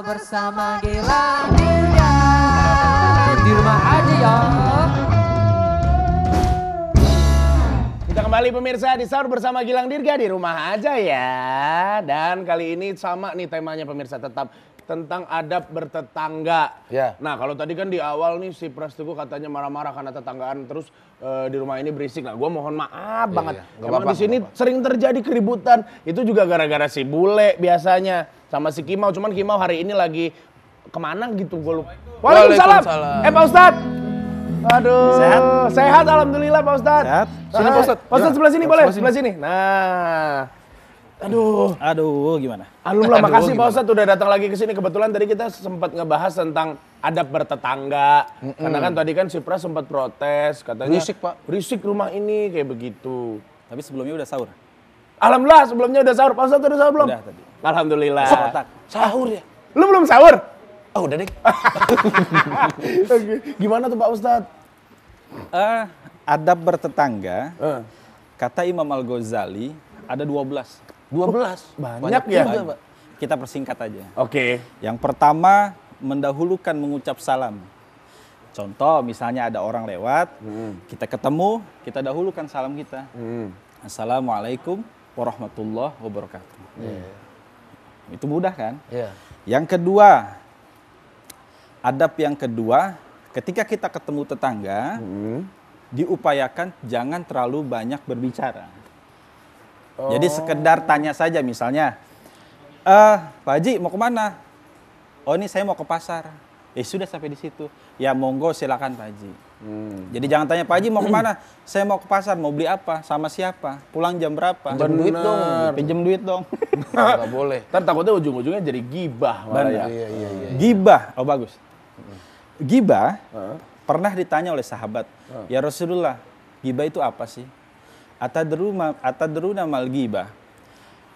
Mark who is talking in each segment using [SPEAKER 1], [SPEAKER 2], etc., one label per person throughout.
[SPEAKER 1] bersama Gilang Dirga di rumah aja ya.
[SPEAKER 2] Kita kembali pemirsa di Sahur bersama Gilang Dirga di rumah aja ya. Dan kali ini sama nih temanya pemirsa, tetap tentang adab bertetangga.
[SPEAKER 3] Ya.
[SPEAKER 2] Nah kalau tadi kan di awal nih si Pras Teguh katanya marah-marah karena tetanggaan terus di rumah ini berisik. Nah gue mohon maaf banget.
[SPEAKER 3] Nggak
[SPEAKER 2] Emang
[SPEAKER 3] apa-apa,
[SPEAKER 2] di sini
[SPEAKER 3] nggak apa-apa.
[SPEAKER 2] sering terjadi keributan. Itu juga gara-gara si Bule biasanya sama si Kimau. Cuman Kimau hari ini lagi kemana gitu gue lupa. Waalaikumsalam. Pak Ustadz. Aduh.
[SPEAKER 3] Sehat?
[SPEAKER 2] Sehat alhamdulillah Pak Ustadz.
[SPEAKER 3] Sehat? Sini, Pak Ustadz.
[SPEAKER 2] Pak Ustadz
[SPEAKER 3] Ya,
[SPEAKER 2] sebelah sini boleh,
[SPEAKER 3] sebelah
[SPEAKER 2] sebelah sini. Nah.
[SPEAKER 3] Aduh, gimana?
[SPEAKER 2] Alhamdulillah, makasih Pak
[SPEAKER 3] gimana?
[SPEAKER 2] Ustadz udah datang lagi ke sini. Kebetulan tadi kita sempat ngebahas tentang adab bertetangga. Karena kan tadi kan si Pras sempat protes katanya.
[SPEAKER 3] Berisik, Pak.
[SPEAKER 2] Berisik rumah ini kayak begitu.
[SPEAKER 4] Tapi sebelumnya udah sahur.
[SPEAKER 2] Alhamdulillah sebelumnya udah sahur. Pak Ustadz udah sahur belum?
[SPEAKER 4] Udah tadi.
[SPEAKER 2] Alhamdulillah.
[SPEAKER 4] Sekotak.
[SPEAKER 3] Sahur ya?
[SPEAKER 2] Lu belum sahur?
[SPEAKER 3] Oh, udah deh.
[SPEAKER 2] Gimana tuh Pak Ustadz?
[SPEAKER 4] Adab bertetangga, kata Imam Al-Ghazali ada 12.
[SPEAKER 3] 12.
[SPEAKER 2] Banyak ya?
[SPEAKER 3] juga, Pak.
[SPEAKER 4] Kita persingkat aja.
[SPEAKER 2] Oke.
[SPEAKER 4] Yang pertama, mendahulukan mengucap salam. Contoh, misalnya ada orang lewat, kita ketemu, kita dahulukan salam kita. Assalamualaikum warahmatullahi wabarakatuh. Itu mudah kan?
[SPEAKER 3] Iya.
[SPEAKER 4] Yang kedua, adab yang kedua, ketika kita ketemu tetangga, diupayakan jangan terlalu banyak berbicara. Jadi sekedar tanya saja misalnya, Pak Haji mau kemana? Oh ini saya mau ke pasar. Sudah sampai di situ. Ya monggo silakan Pak Haji. Jadi jangan tanya Pak Haji mau kemana? Saya mau ke pasar, mau beli apa? Sama siapa? Pulang jam berapa?
[SPEAKER 3] Pinjam duit dong.
[SPEAKER 4] Pinjam duit dong.
[SPEAKER 3] Nggak boleh.
[SPEAKER 2] Ntar takutnya ujung-ujungnya jadi gibah malah ya.
[SPEAKER 3] Iya.
[SPEAKER 4] Gibah, oh bagus. Gibah pernah ditanya oleh sahabat, ya Rasulullah, gibah itu apa sih? Atadruna mal gibah.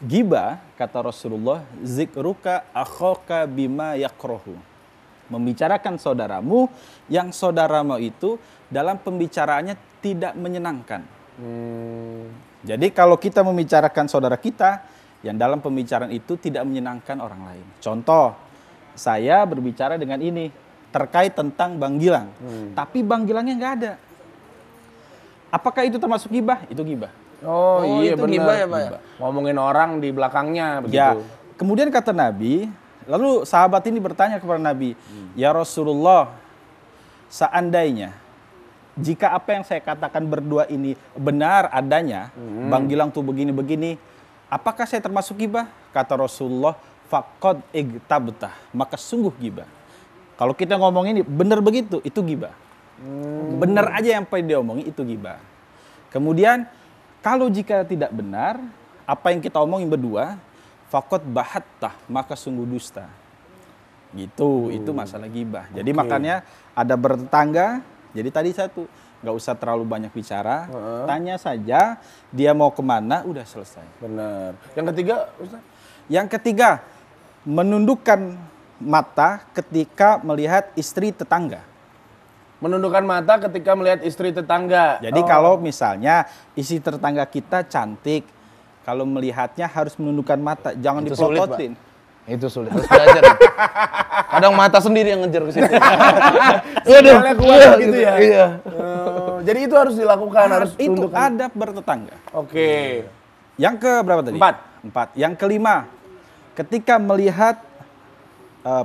[SPEAKER 4] Gibah, kata Rasulullah, zikruka akhaka bima yakrohu. Membicarakan saudaramu, yang saudaramu itu dalam pembicaraannya tidak menyenangkan. Jadi kalau kita membicarakan saudara kita, yang dalam pembicaraan itu tidak menyenangkan orang lain. Contoh, saya berbicara dengan ini, terkait tentang Bang Gilang. Tapi Bang Gilangnya nggak ada. Apakah itu termasuk gibah? Itu gibah.
[SPEAKER 2] Oh, iya
[SPEAKER 3] itu
[SPEAKER 2] benar.
[SPEAKER 3] gibah ya, Pak, ya?
[SPEAKER 2] Ngomongin orang di belakangnya begitu.
[SPEAKER 4] Ya. Kemudian kata Nabi, lalu sahabat ini bertanya kepada Nabi, ya Rasulullah, seandainya jika apa yang saya katakan berdua ini benar adanya, Bang Gilang tuh begini-begini, apakah saya termasuk gibah? Kata Rasulullah, faqad igtabtah, maka sungguh gibah. Kalau kita ngomong ini benar begitu, itu gibah. Benar aja yang pengen diomongin, itu gibah. Kemudian kalau jika tidak benar, apa yang kita omongin berdua, faqad bahattah, maka sungguh dusta. Gitu, itu masalah gibah. Jadi makanya ada bertetangga, jadi tadi satu, nggak usah terlalu banyak bicara, tanya saja dia mau kemana, udah selesai.
[SPEAKER 2] Benar. Yang ketiga, Ustaz?
[SPEAKER 4] Yang ketiga, menundukkan mata ketika melihat istri tetangga.
[SPEAKER 2] Menundukkan mata ketika melihat istri tetangga.
[SPEAKER 4] Jadi kalau misalnya istri tetangga kita cantik, kalau melihatnya harus menundukkan mata, jangan
[SPEAKER 3] Itu sulit,
[SPEAKER 4] dipelototin.
[SPEAKER 3] Itu sulit, harus belajar. Kadang mata sendiri yang ngejar ke situ.
[SPEAKER 2] Sinyalnya kuat gitu ya.
[SPEAKER 3] Iya.
[SPEAKER 2] Jadi itu harus dilakukan, harus
[SPEAKER 4] Itu
[SPEAKER 2] tundukkan.
[SPEAKER 4] adab bertetangga.
[SPEAKER 2] Oke.
[SPEAKER 4] Yang ke berapa tadi? 4. Yang kelima, ketika melihat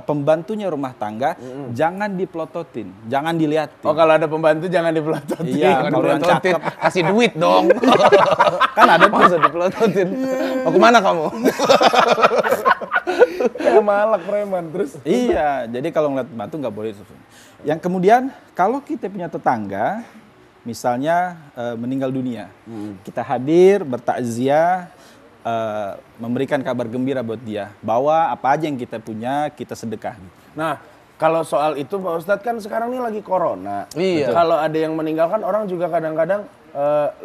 [SPEAKER 4] pembantunya rumah tangga, jangan dipelototin, jangan dilihatin.
[SPEAKER 2] Oh kalau ada pembantu jangan dipelototin.
[SPEAKER 4] Iya, kalau yang cakep.
[SPEAKER 3] Kasih duit dong.
[SPEAKER 4] Kan ada tuh.
[SPEAKER 3] Masa dipelototin. Mau kemana kamu?
[SPEAKER 2] Kayak malak preman terus.
[SPEAKER 4] Iya, jadi kalau ngeliat pembantu nggak boleh. Yang kemudian, kalau kita punya tetangga, misalnya meninggal dunia, kita hadir, bertakziah, memberikan kabar gembira buat dia, bawa apa aja yang kita punya, kita sedekah.
[SPEAKER 2] Nah, kalau soal itu Pak Ustadz kan sekarang ini lagi corona.
[SPEAKER 3] Iya.
[SPEAKER 2] Kalau ada yang meninggalkan orang juga kadang-kadang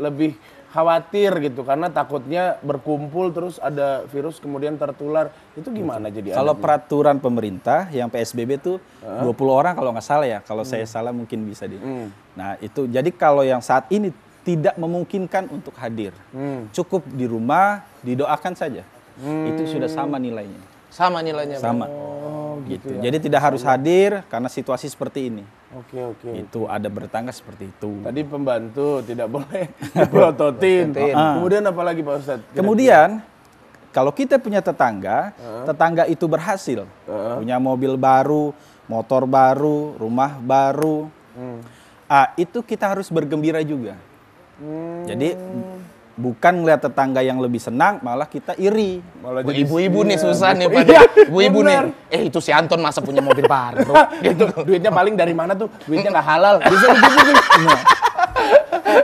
[SPEAKER 2] lebih khawatir gitu karena takutnya berkumpul terus ada virus kemudian tertular. Itu gimana jadi?
[SPEAKER 4] Kalau
[SPEAKER 2] adabnya?
[SPEAKER 4] peraturan pemerintah yang PSBB itu 20 orang kalau nggak salah ya. Kalau saya salah mungkin bisa di. Nah itu jadi kalau yang saat ini tidak memungkinkan untuk hadir, cukup di rumah didoakan saja. Itu sudah sama nilainya.
[SPEAKER 3] Sama nilainya.
[SPEAKER 4] Sama.
[SPEAKER 2] Oh
[SPEAKER 4] gitu. Jadi tidak harus hadir karena situasi seperti ini.
[SPEAKER 2] Oke, oke.
[SPEAKER 4] Itu ada bertetangga seperti itu.
[SPEAKER 2] Tadi pembantu tidak boleh dipelototin. Kemudian apa lagi Pak Ustadz?
[SPEAKER 4] Kemudian kalau kita punya tetangga, tetangga itu berhasil, punya mobil baru, motor baru, rumah baru, itu kita harus bergembira juga. Jadi bukan ngeliat tetangga yang lebih senang, malah kita iri.
[SPEAKER 2] Malah
[SPEAKER 3] Oh,
[SPEAKER 2] jadi
[SPEAKER 3] ibu-ibu nih susah nih Pak.
[SPEAKER 2] Iya,
[SPEAKER 3] Ibu-ibu nih.
[SPEAKER 2] bener.
[SPEAKER 3] Itu si Anton masa punya mobil baru.
[SPEAKER 2] gitu. Duitnya paling dari mana tuh? Duitnya nggak halal. Bisa begitu.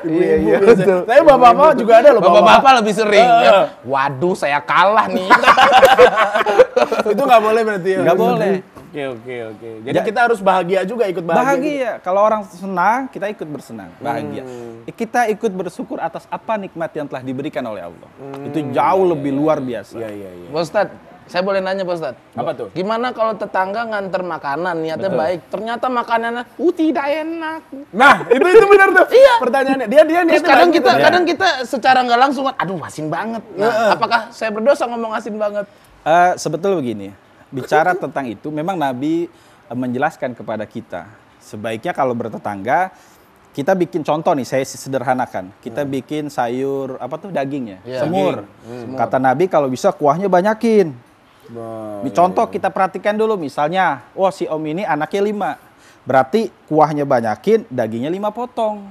[SPEAKER 2] Iya, betul. Tapi bapak-bapak juga ada loh.
[SPEAKER 3] Bapak-bapak lebih sering. Ya. Waduh, saya kalah nih.
[SPEAKER 2] Itu nggak boleh berarti ya?
[SPEAKER 4] Nggak boleh.
[SPEAKER 2] Oke. Jadi kita harus bahagia juga, ikut bahagia.
[SPEAKER 4] Bahagia. Kalau orang senang, kita ikut bersenang, bahagia. Kita ikut bersyukur atas apa nikmat yang telah diberikan oleh Allah. Itu jauh lebih luar biasa.
[SPEAKER 2] Iya.
[SPEAKER 3] Pak Ustadz, saya boleh nanya Pak Ustadz?
[SPEAKER 2] Apa tuh?
[SPEAKER 3] Gimana kalau tetangga nganter makanan, niatnya baik, ternyata makanannya tidak enak.
[SPEAKER 2] Nah, itu benar tuh. Iya. Pertanyaannya. Dia
[SPEAKER 3] Terus
[SPEAKER 2] niatnya
[SPEAKER 3] kadang kita secara nggak langsung, aduh asin banget. Nah, apakah saya berdosa ngomong asin banget?
[SPEAKER 4] Sebetulnya begini, bicara tentang itu, memang Nabi menjelaskan kepada kita, sebaiknya kalau bertetangga, kita bikin contoh nih, saya sederhanakan. Kita bikin sayur, dagingnya, semur. Kata Nabi kalau bisa kuahnya banyakin. Contoh kita perhatikan dulu, misalnya, si om ini anaknya 5. Berarti kuahnya banyakin, dagingnya 5 potong.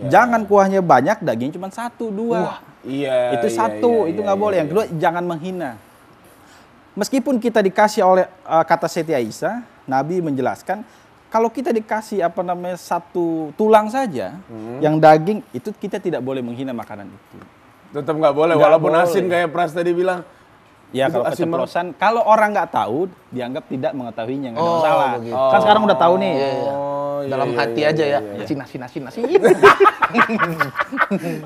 [SPEAKER 4] Jangan kuahnya banyak, daging cuma 1, 2.
[SPEAKER 2] Iya.
[SPEAKER 4] Itu satu, itu nggak boleh. Yang kedua, jangan menghina. Meskipun kita dikasih oleh kata Siti Aisyah, Nabi menjelaskan kalau kita dikasih 1 tulang saja, yang daging itu kita tidak boleh menghina makanan itu.
[SPEAKER 2] Tetap nggak boleh,
[SPEAKER 4] Nggak
[SPEAKER 2] walaupun
[SPEAKER 4] boleh.
[SPEAKER 2] asin kayak Pras tadi bilang.
[SPEAKER 4] Ya
[SPEAKER 2] Itu
[SPEAKER 4] kalau
[SPEAKER 2] asin
[SPEAKER 4] keceplosan, kalau orang nggak tahu, dianggap tidak mengetahuinya, nggak ada masalah.
[SPEAKER 3] begitu.
[SPEAKER 4] Kan sekarang udah tahu nih.
[SPEAKER 3] Dalam hati aja ya. Asin.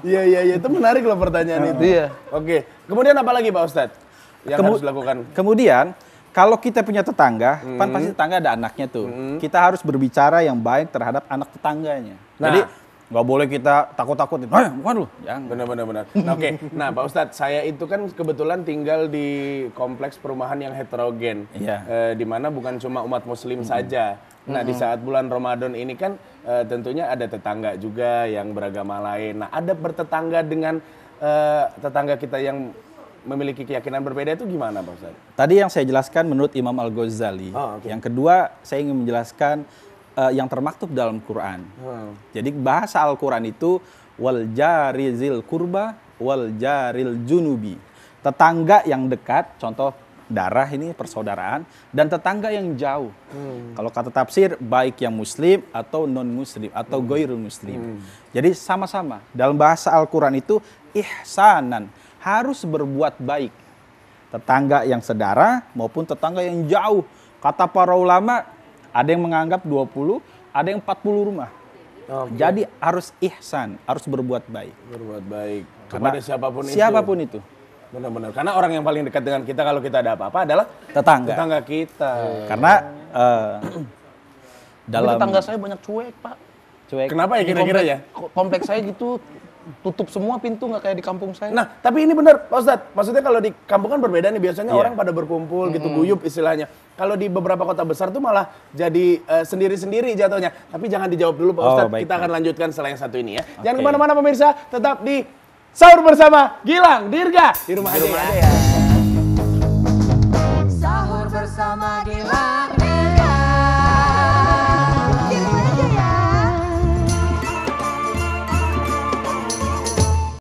[SPEAKER 2] Iya, itu menarik loh pertanyaan itu.
[SPEAKER 3] Iya.
[SPEAKER 2] Oke, kemudian apa lagi Pak Ustadz yang harus dilakukan?
[SPEAKER 4] Kemudian, kalau kita punya tetangga, kan pasti tetangga ada anaknya tuh. Kita harus berbicara yang baik terhadap anak tetangganya.
[SPEAKER 2] Nah.
[SPEAKER 4] Jadi nggak boleh kita takut-takutin. Bukan lu, jangan.
[SPEAKER 2] Benar. Oke, nah Pak Ustadz, saya itu kan kebetulan tinggal di kompleks perumahan yang heterogen,
[SPEAKER 4] Iya.
[SPEAKER 2] di mana bukan cuma umat Muslim saja. Nah, di saat bulan Ramadan ini kan tentunya ada tetangga juga yang beragama lain. Nah, ada bertetangga dengan tetangga kita yang memiliki keyakinan berbeda itu gimana Pak Ustadz?
[SPEAKER 4] Tadi yang saya jelaskan menurut Imam Al-Ghazali.
[SPEAKER 2] Oh, oke.
[SPEAKER 4] Yang kedua, saya ingin menjelaskan yang termaktub dalam Quran. Jadi bahasa Al-Quran itu wal jarizil kurba wal jaril junubi. Tetangga yang dekat, contoh darah ini persaudaraan, dan tetangga yang jauh. Kalau kata tafsir, baik yang muslim atau non-muslim atau ghairul muslim. Jadi sama-sama. Dalam bahasa Al-Quran itu ihsanan, harus berbuat baik. Tetangga yang sedara maupun tetangga yang jauh. Kata para ulama, ada yang menganggap 20, ada yang 40 rumah. Jadi harus ihsan, harus berbuat baik.
[SPEAKER 2] Berbuat baik
[SPEAKER 4] Karena
[SPEAKER 2] kepada siapapun itu.
[SPEAKER 4] Siapapun itu.
[SPEAKER 2] Benar. Karena orang yang paling dekat dengan kita kalau kita ada apa-apa adalah
[SPEAKER 4] Tetangga.
[SPEAKER 2] kita.
[SPEAKER 4] Karena
[SPEAKER 3] Dalam
[SPEAKER 4] dalam
[SPEAKER 3] tetangga saya banyak cuek, Pak.
[SPEAKER 4] cuek.
[SPEAKER 2] Kenapa ya
[SPEAKER 3] Di
[SPEAKER 2] kira-kira ya?
[SPEAKER 3] kompleks saya gitu tutup semua pintu, nggak kayak di kampung saya.
[SPEAKER 2] Nah, tapi ini benar, Pak Ustadz. Maksudnya kalau di kampung kan berbeda nih, biasanya orang pada berkumpul gitu, guyup istilahnya. Kalau di beberapa kota besar tuh malah jadi sendiri-sendiri jatuhnya. Tapi jangan dijawab dulu, Pak Ustadz.
[SPEAKER 4] baik,
[SPEAKER 2] Kita akan
[SPEAKER 4] baik.
[SPEAKER 2] lanjutkan setelah yang satu ini ya. Jangan
[SPEAKER 4] Oke.
[SPEAKER 2] kemana-mana pemirsa, tetap di Sahur Bersama Gilang Dirga. Di rumah aja ya.
[SPEAKER 1] Sahur bersama Gilang.